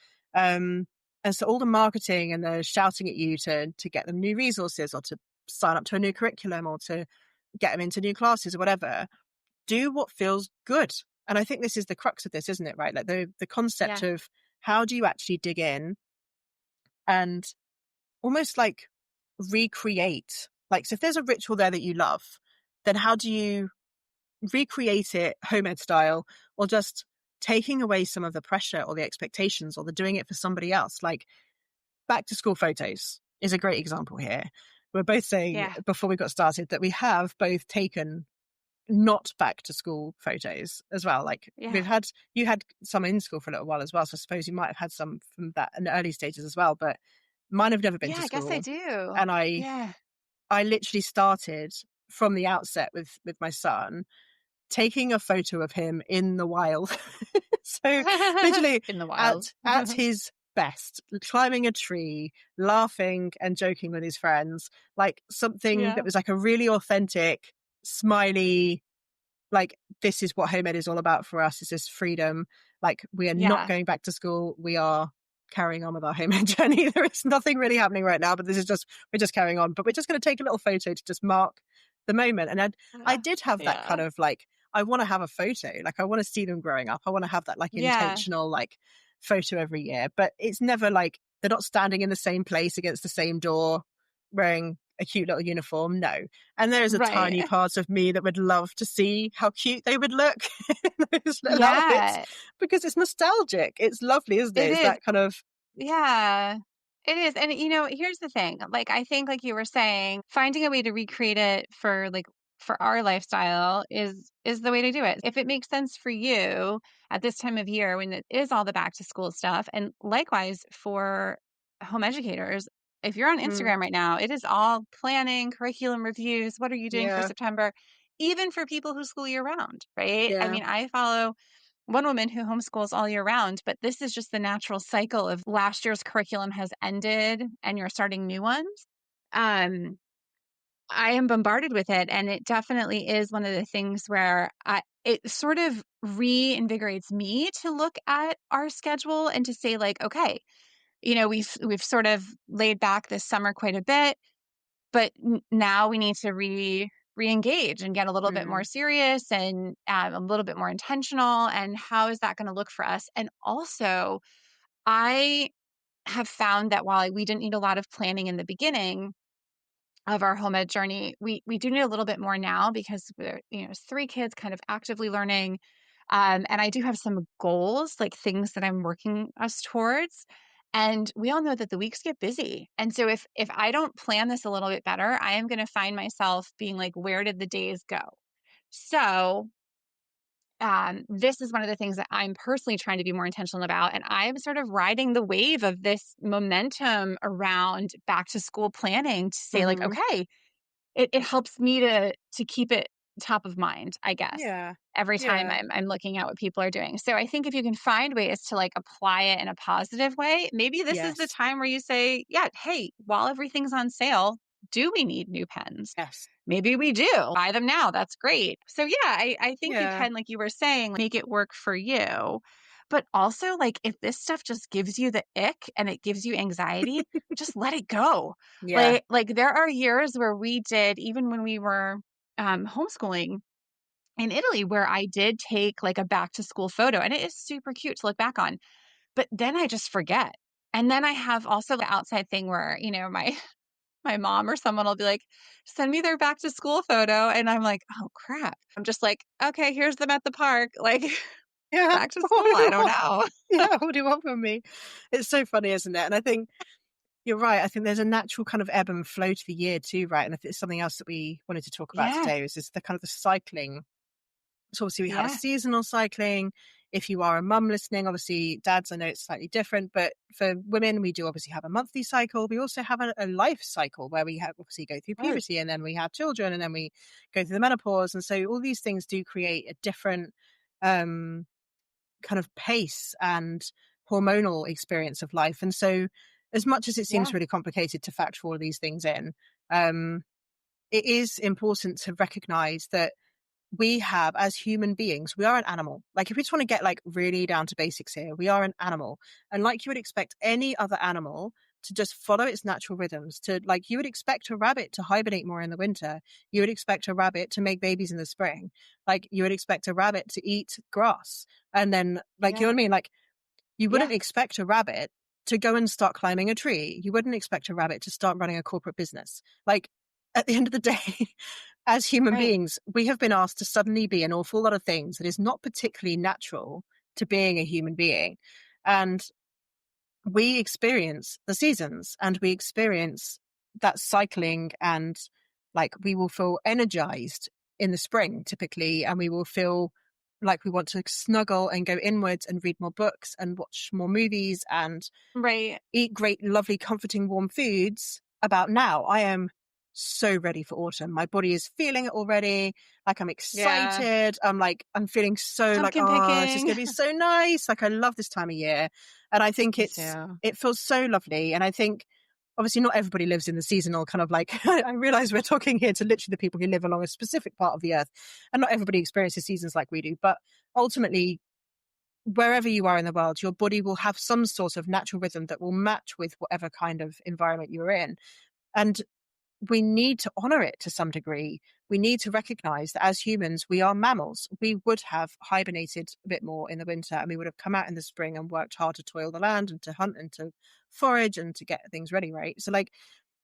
And so all the marketing and the shouting at you to get them new resources or to sign up to a new curriculum or to get them into new classes or whatever, do what feels good. And I think this is the crux of this, isn't it? Right? Like the concept Yeah. of how do you actually dig in and almost like recreate, like, so if there's a ritual there that you love, then how do you recreate it home ed style, or just taking away some of the pressure or the expectations or the doing it for somebody else? Like, back to school photos is a great example here. We're both saying Yeah. before we got started that we have both taken not back to school photos as well. Like, Yeah. you had some in school for a little while as well, so I suppose you might have had some from that in the early stages as well, but mine have never been Yeah. to I guess I school. do. And Yeah. I literally started from the outset with my son, taking a photo of him in the wild. So literally In the wild. at his best, climbing a tree, laughing and joking with his friends, like something that Yeah. was like a really authentic, smiley, like, this is what home ed is all about for us, is this freedom. Like, we are not Yeah. going back to school. We are carrying on with our home ed journey. There is nothing really happening right now, but we're just carrying on. But we're just going to take a little photo to just mark the moment. And I Yeah. did have that Yeah. kind of like, I want to have a photo. Like, I want to see them growing up. I want to have that like Yeah. intentional like photo every year. But it's never like they're not standing in the same place against the same door wearing a cute little uniform. No. And there is a tiny Right. part of me that would love to see how cute they would look in those little outfits, Yeah. because it's nostalgic. It's lovely, isn't it? It It's is. that kind of, Yeah, it is. And here's the thing. Like I think like you were saying, finding a way to recreate it for like for our lifestyle is the way to do it. If it makes sense for you at this time of year when it is all the back to school stuff, and likewise for home educators, if you're on mm, Instagram right now, it is all planning, curriculum reviews, what are you doing for yeah, September? Even for people who school year round, right? I yeah, mean, I follow one woman who homeschools all year round, but this is just the natural cycle of last year's curriculum has ended and you're starting new ones. Um, I am bombarded with it, and it definitely is one of the things where it sort of reinvigorates me to look at our schedule and to say like, okay, we've sort of laid back this summer quite a bit, but now we need to re-engage and get a little bit more mm, serious and a little bit more intentional. And how is that going to look for us? And also, I have found that while we didn't need a lot of planning in the beginning of our home ed journey, we do need a little bit more now because we're, three kids kind of actively learning. And I do have some goals, like things that I'm working us towards. And we all know that the weeks get busy. And so if I don't plan this a little bit better, I am going to find myself being like, where did the days go? So this is one of the things that I'm personally trying to be more intentional about. And I'm sort of riding the wave of this momentum around back to school planning to say, like, Hmm. okay, it helps me to keep it top of mind, I guess, Yeah. every time Yeah. I'm looking at what people are doing. So I think if you can find ways to like apply it in a positive way, maybe this is the Yes. time where you say, yeah, hey, while everything's on sale, do we need new pens? Yes. Maybe we do. Buy them now. That's great. So yeah, I think you Yeah. can, like you were saying, make it work for you. But also, like, if this stuff just gives you the ick and it gives you anxiety, just let it go. Yeah. Like there are years where we did, even when we were homeschooling in Italy, where I did take like a back to school photo, and it is super cute to look back on. But then I just forget. And then I have also the outside thing where, my my mom or someone will be like, "Send me their back to school photo." And I'm like, "Oh crap." I'm just like, "Okay, here's them at the park." Like Yeah. back to What school, do I you don't want? know. Yeah. What do you want from me? It's so funny, isn't it? And I think you're right. I think there's a natural kind of ebb and flow to the year too, right? And if it's something else that we wanted to talk about Yeah. today is the kind of the cycling. So obviously we have a Yeah. seasonal cycling. If you are a mum listening, obviously dads, I know it's slightly different, but for women, we do obviously have a monthly cycle. We also have a life cycle where we have obviously go through Right. puberty and then we have children and then we go through the menopause. And so all these things do create a different um, kind of pace and hormonal experience of life. And so as much as it seems Yeah. really complicated to factor all of these things in, um, it is important to recognize that we have, as human beings, we are an animal. Like if we just want to get like really down to basics here, we are an animal. And like you would expect any other animal to just follow its natural rhythms, to like you would expect a rabbit to hibernate more in the winter. You would expect a rabbit to make babies in the spring. Like you would expect a rabbit to eat grass. And then like, you know Yeah. what I mean? Like you wouldn't Yeah. expect a rabbit to go and start climbing a tree. You wouldn't expect a rabbit to start running a corporate business. Like at the end of the day, as human Right. beings, we have been asked to suddenly be an awful lot of things that is not particularly natural to being a human being. And we experience the seasons and we experience that cycling and like we will feel energized in the spring typically and we will feel like we want to snuggle and go inwards and read more books and watch more movies and Right. eat great, lovely, comforting, warm foods about now. I am so ready for autumn. My body is feeling it already. Like I'm Yeah. excited. I'm feeling so like, Pumpkin oh, it's just picking. gonna be so nice. Like I love this time of year. And I think Me too. it feels so lovely. And I think obviously not everybody lives in the seasonal kind of like I realize we're talking here to literally the people who live along a specific part of the earth. And not everybody experiences seasons like we do. But ultimately wherever you are in the world, your body will have some sort of natural rhythm that will match with whatever kind of environment you're in. And we need to honor it to some degree. We need to recognize that as humans, we are mammals. We would have hibernated a bit more in the winter and we would have come out in the spring and worked hard to toil the land and to hunt and to forage and to get things ready, right? So, like,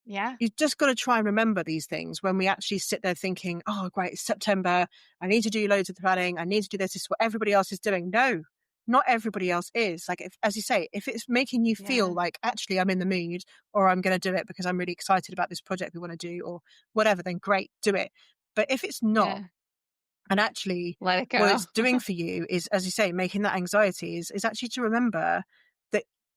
Yeah. you've just got to try and remember these things when we actually sit there thinking, oh, great, it's September. I need to do loads of planning. I need to do this. This is what everybody else is doing. No, not everybody else is. Like, if, as you say, if it's making you feel Yeah. like actually I'm in the mood or I'm going to do it because I'm really excited about this project we want to do or whatever, then great, do it. But if it's not, Yeah. and actually, Let it what go. it's doing for you is, as you say, making that anxiety is actually to remember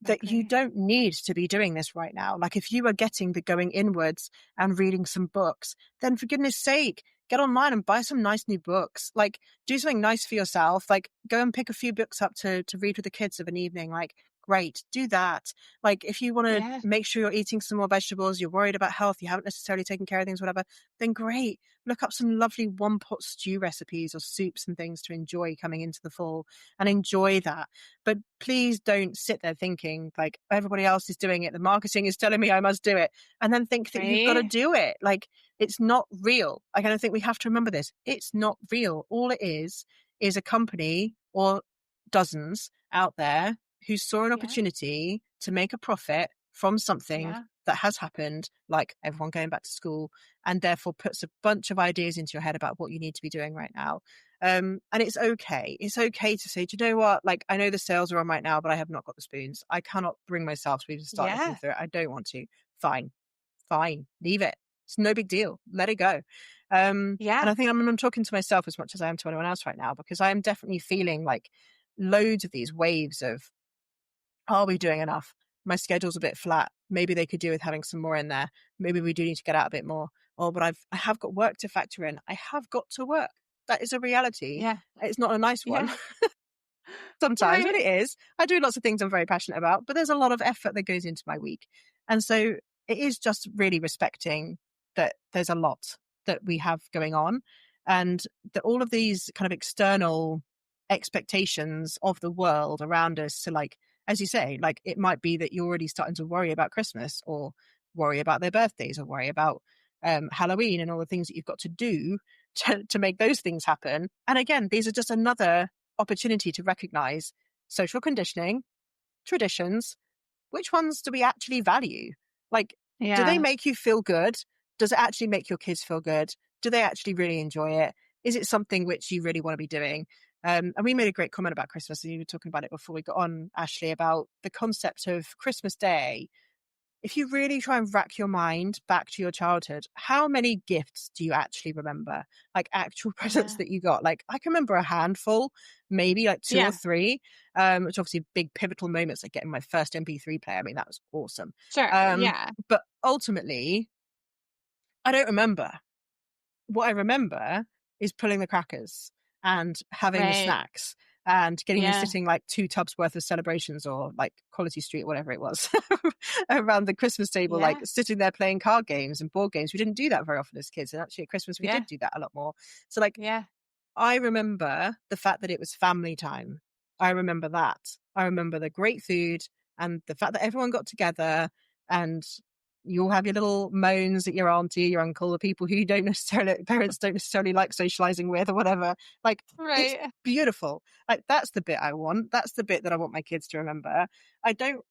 that you Agree. don't need to be doing this right now. Like if you are getting the going inwards and reading some books, then for goodness sake, get online and buy some nice new books. Like do something nice for yourself. Like go and pick a few books up to read with the kids of an evening. Like great, do that. Like if you want to Yeah. make sure you're eating some more vegetables, you're worried about health, you haven't necessarily taken care of things, whatever, then great. Look up some lovely one pot stew recipes or soups and things to enjoy coming into the fall and enjoy that. But please don't sit there thinking like everybody else is doing it. The marketing is telling me I must do it. And then think that you've got to Right. do it. Like it's not real. Like, I don't think we have to remember this. It's not real. All it is a company or dozens out there who saw an Yeah. opportunity to make a profit from something Yeah. that has happened, like everyone going back to school, and therefore puts a bunch of ideas into your head about what you need to be doing right now. And it's okay. It's okay to say, do you know what? Like, I know the sales are on right now, but I have not got the spoons. I cannot bring myself to even start looking Yeah. through it. I don't want to. Fine, fine, leave it. It's no big deal. Let it go. And Yeah. I think I'm talking to myself as much as I am to anyone else right now, because I am definitely feeling like loads of these waves of, are we doing enough? My schedule's a bit flat. Maybe they could do with having some more in there. Maybe we do need to get out a bit more. Oh, but I have got work to factor in. I have got to work. That is a reality. Yeah. It's not a nice one Yeah. sometimes, but Right. it is. I do lots of things I'm very passionate about, but there's a lot of effort that goes into my week. And so it is just really respecting that there's a lot that we have going on, and that all of these kind of external expectations of the world around us. So, like, as you say, like it might be that you're already starting to worry about Christmas, or worry about their birthdays, or worry about Halloween and all the things that you've got to do to make those things happen. And again, these are just another opportunity to recognize social conditioning, traditions. Which ones do we actually value? Like, do they Yeah. make you feel good? Does it actually make your kids feel good? Do they actually really enjoy it? Is it something which you really want to be doing? And we made a great comment about Christmas, and you were talking about it before we got on, Ashley, about the concept of Christmas Day. If you really try and rack your mind back to your childhood, how many gifts do you actually remember? Like actual presents Yeah. that you got? Like I can remember a handful, maybe like two or Yeah. three, which obviously big pivotal moments, like getting my first MP3 player. I mean, that was awesome. Sure. Yeah. But ultimately, I don't remember. What I remember is pulling the crackers and having the Right. snacks and getting me Yeah. sitting like 2 tubs worth of celebrations, or like Quality Street, whatever it was, around the Christmas table, like Yeah. sitting there playing card games and board games. We didn't do that very often as kids. And actually at Christmas, we Yeah. did do that a lot more. So like Yeah. I remember the fact that it was family time. I remember that. I remember the great food and the fact that everyone got together, and you all have your little moans at your auntie, your uncle, the people who you don't necessarily, parents don't necessarily like socializing with or whatever. Like, it's Right. beautiful. Like, that's the bit I want. That's the bit that I want my kids to remember. I don't,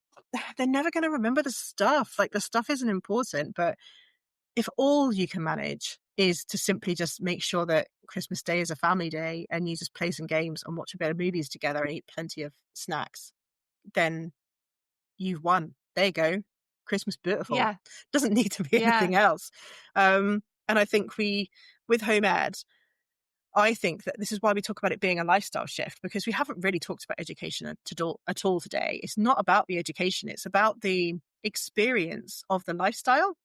they're never going to remember the stuff. Like, the stuff isn't important, but if all you can manage is to simply just make sure that Christmas Day is a family day and you just play some games and watch a bit of movies together and eat plenty of snacks, then you've won. There you go. Christmas beautiful. Yeah. Doesn't need to be Yeah. anything else. And I think with home ed, I think that this is why we talk about it being a lifestyle shift, because we haven't really talked about education at all today. It's not about the education. It's about the experience of the lifestyle.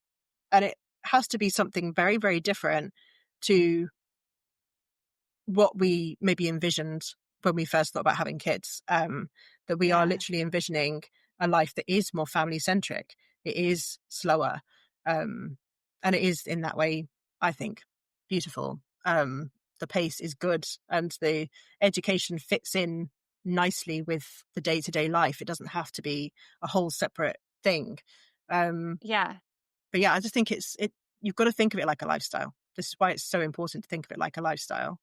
And it has to be something very, very different to what we maybe envisioned when we first thought about having kids. That we are Yeah. literally envisioning a life that is more family centric. It is slower. And it is in that way, I think, beautiful. The pace is good and the education fits in nicely with the day to day life. It doesn't have to be a whole separate thing. Um, Yeah. but yeah, I just think you've got to think of it like a lifestyle. This is why it's so important to think of it like a lifestyle.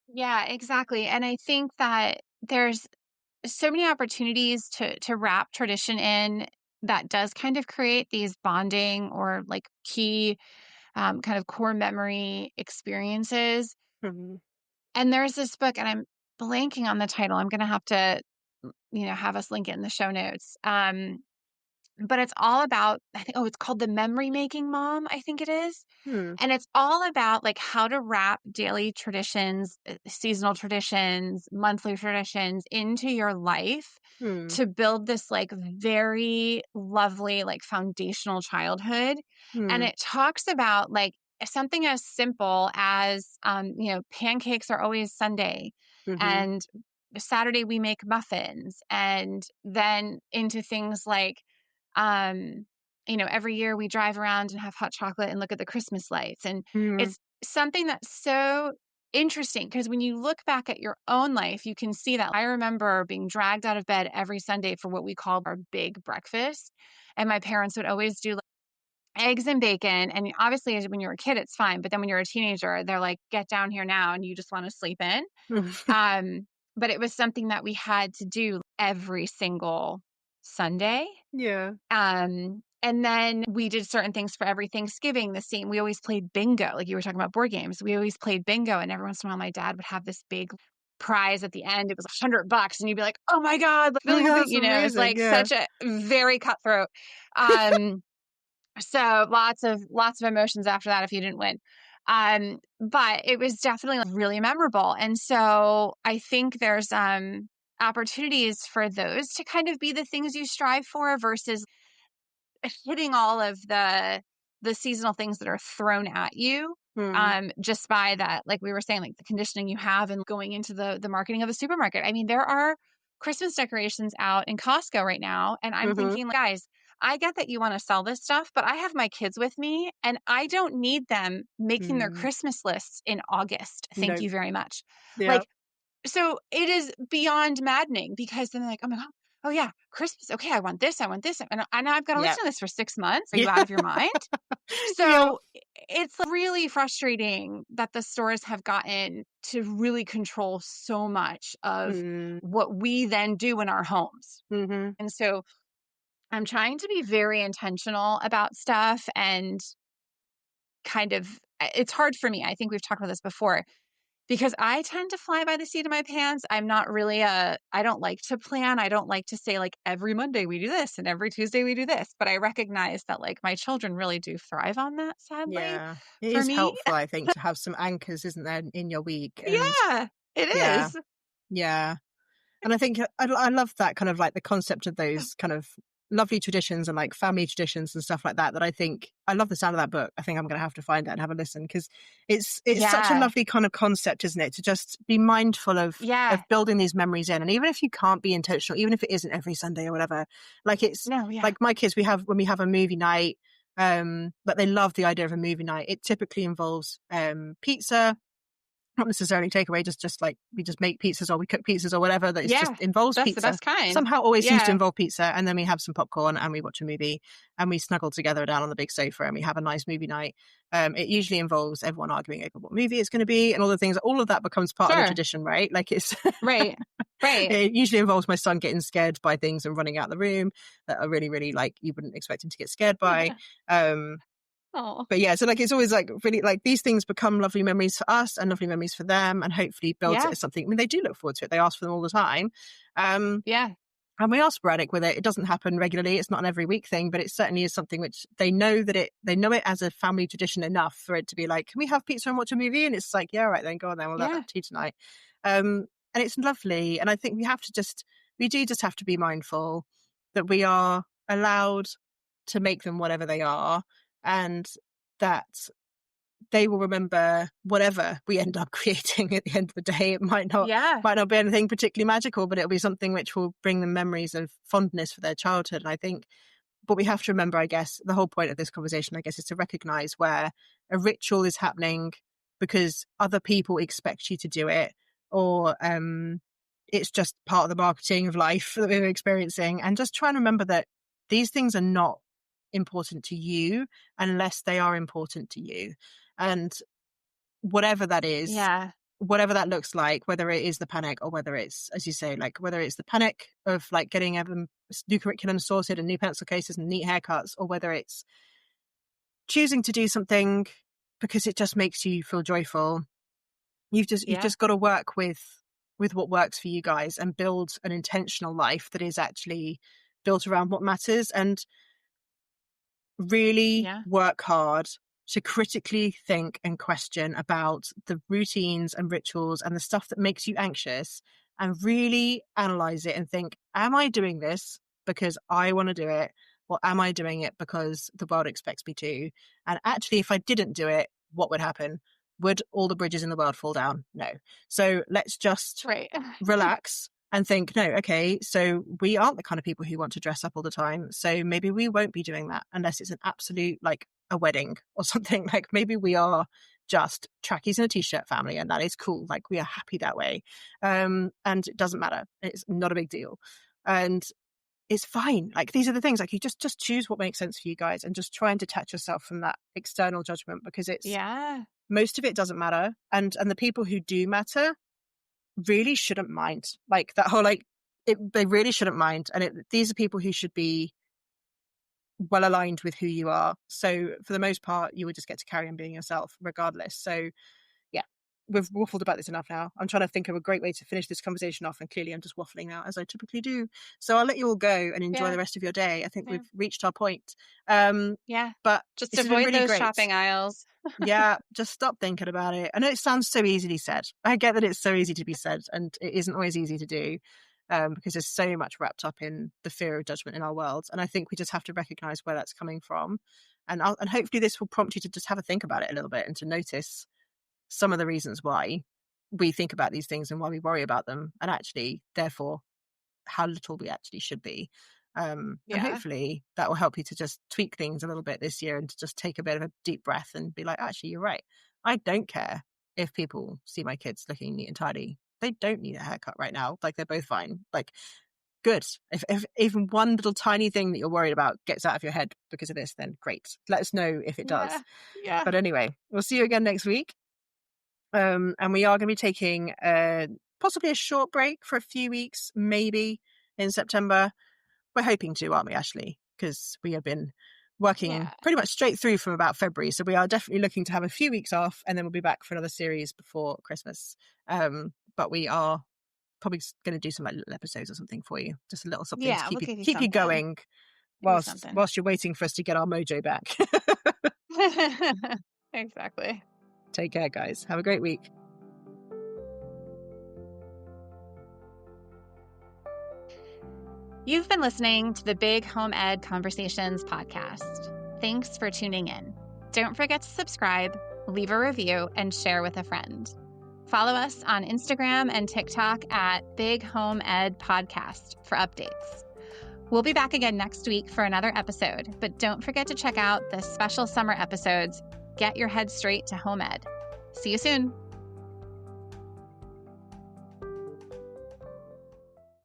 Yeah, exactly. And I think that there's so many opportunities to wrap tradition in that does kind of create these bonding or like key kind of core memory experiences. Mhm. And there's this book, and I'm blanking on the title. I'm going to have to, have us link it in the show notes. But it's all about, I think, oh, it's called The Memory Making Mom, I think it is. Hmm. And it's all about like how to wrap daily traditions, seasonal traditions, monthly traditions into your life Hmm. to build this like very lovely, like foundational childhood. And Hmm. it talks about like something as simple as, pancakes are always Sunday. Mhm. And Saturday we make muffins. And then into things like, every year we drive around and have hot chocolate and look at the Christmas lights. And Mhm. it's something that's so interesting because when you look back at your own life, you can see that I remember being dragged out of bed every Sunday for what we called our big breakfast. And my parents would always do like eggs and bacon. And obviously, when you're a kid, it's fine. But then when you're a teenager, they're like, get down here now. And you just want to sleep in. Um, but it was something that we had to do every single Sunday. Yeah. And then we did certain things for every Thanksgiving. The same, we always played bingo. Like you were talking about board games. We always played bingo. And every once in a while, my dad would have this big prize at the end. It was $100. And you'd be like, oh my God, like, Oh my filling a God, big, that's it's amazing. like Yeah. such a very cutthroat. Um, so lots of emotions after that if you didn't win. But it was definitely like, really memorable. And so I think there's opportunities for those to kind of be the things you strive for versus hitting all of the seasonal things that are thrown at you, Mm, just by that, like we were saying, like the conditioning you have and going into the marketing of the supermarket. I mean, there are Christmas decorations out in Costco right now, and I'm mhm, thinking, guys, I get that you want to sell this stuff, but I have my kids with me, and I don't need them making their mm. Christmas lists in August. Thank No. you very much. Yeah. Like, so it is beyond maddening because then they're like, "Oh my god, oh yeah, Christmas. Okay, I want this, I want this, and I've got a Yeah. list on this for 6 months. Are you Yeah. out of your mind?" Yeah. So it's really frustrating that the stores have gotten to really control so much of Mm, what we then do in our homes. mhm. And so I'm trying to be very intentional about stuff and kind of it's hard for me. I think we've talked about this before because I tend to fly by the seat of my pants. I'm not really I don't like to plan. I don't like to say like every Monday we do this and every Tuesday we do this, but I recognize that like my children really do thrive on that, sadly, Yeah. It for is me. helpful, I think, to have some anchors, isn't there, in your week? And Yeah, it yeah, is. yeah. And I think I love that kind of like the concept of those kind of lovely traditions and like family traditions and stuff like that. That I think I love the sound of that book. I think I'm going to have to find it and have a listen because it's such a Yeah. lovely kind of concept, isn't it? To just be mindful of Yeah. building these memories in, and even if you can't be intentional, even if it isn't every Sunday or whatever, like it's No, yeah. like my kids. We have when we have a movie night. But they love the idea of a movie night. It typically involves pizza, not necessarily takeaway, just like we just make pizzas or we cook pizzas or whatever that is just Yeah. involves That's the pizza. best kind. Somehow always seems to Yeah. involve pizza, and then we have some popcorn and we watch a movie and we snuggle together down on the big sofa and we have a nice movie night. It usually involves everyone arguing over what movie it's going to be and all the things. All of that becomes part of the Sure. tradition, right? Like it's Right. Right. it usually involves my son getting scared by things and running out the room that are really, really like you wouldn't expect him to get scared by. Um, Oh. but yeah, so like it's always like really like these things become lovely memories for us and lovely memories for them, and hopefully builds it Yeah. as something. I mean, they do look forward to it. They ask for them all the time, um, Yeah. and we are sporadic with it. It doesn't happen regularly. It's not an every week thing, but it certainly is something which they know it as a family tradition enough for it to be like, can we have pizza and watch a movie? And it's like, yeah, all right, then go on, then we'll have Yeah. that tea tonight. And it's lovely, and I think we do just have to be mindful that we are allowed to make them whatever they are, and that they will remember whatever we end up creating at the end of the day. It Yeah. might not be anything particularly magical, but it'll be something which will bring them memories of fondness for their childhood. And I think what we have to remember, I guess, the whole point of this conversation, I guess, is to recognize where a ritual is happening because other people expect you to do it, or it's just part of the marketing of life that we're experiencing. And just try and remember that these things are not important to you unless they are important to you. And whatever that is, Yeah. whatever that looks like, whether it is the panic or whether it's, as you say, like whether it's the panic of like getting new curriculum sorted and new pencil cases and neat haircuts, or whether it's choosing to do something because it just makes you feel joyful. You've Yeah. just got to work with what works for you guys and build an intentional life that is actually built around what matters, and really Yeah. work hard to critically think and question about the routines and rituals and the stuff that makes you anxious, and really analyze it and think, am I doing this because I want to do it? Or am I doing it because the world expects me to? And actually, if I didn't do it, what would happen? Would all the bridges in the world fall down? No. So let's just Right. relax and think, no, okay, so we aren't the kind of people who want to dress up all the time. So maybe we won't be doing that unless it's an absolute, like a wedding or something. Like maybe we are just trackies and a t-shirt family, and that is cool. Like we are happy that way. And it doesn't matter. It's not a big deal. And it's fine. Like these are the things, like you just choose what makes sense for you guys and just try and detach yourself from that external judgment, because it's Yeah. most of it doesn't matter. And the people who do matter really shouldn't mind. Like that whole they really shouldn't mind. And these are people who should be well aligned with who you are. So for the most part, you would just get to carry on being yourself regardless. So yeah. we've waffled about this enough now. I'm trying to think of a great way to finish this conversation off, and clearly I'm just waffling now, as I typically do. So I'll let you all go and enjoy Yeah. the rest of your day. I think Yeah. we've reached our point. Yeah. But Just this has been avoid really those great. shopping aisles. Yeah, just stop thinking about it. I know it sounds so easily said. I get that it's so easy to be said, and it isn't always easy to do, because there's so much wrapped up in the fear of judgment in our world. And I think we just have to recognize where that's coming from. And hopefully this will prompt you to just have a think about it a little bit and to notice some of the reasons why we think about these things and why we worry about them, and actually, therefore, how little we actually should be. And hopefully that will help you to just tweak things a little bit this year and to just take a bit of a deep breath and be like, actually, you're right. I don't care if people see my kids looking neat and tidy. They don't need a haircut right now. Like, they're both fine. Like, good. If even one little tiny thing that you're worried about gets out of your head because of this, then great. Let us know if it does. Yeah. But anyway, we'll see you again next week. And we are going to be taking possibly a short break for a few weeks, maybe in September. We're hoping to, aren't we, Ashley? Because we have been working pretty much straight through from about February. So we are definitely looking to have a few weeks off, and then we'll be back for another series before Christmas. But we are probably going to do some like little episodes or something for you. Just a little something to We'll keep you going whilst you're waiting for us to get our mojo back. Exactly. Take care, guys. Have a great week. You've been listening to the Big Home Ed Conversations podcast. Thanks for tuning in. Don't forget to subscribe, leave a review, and share with a friend. Follow us on Instagram and TikTok at Big Home Ed Podcast for updates. We'll be back again next week for another episode, but don't forget to check out the special summer episodes, Get Your Head Straight to Home Ed. See you soon.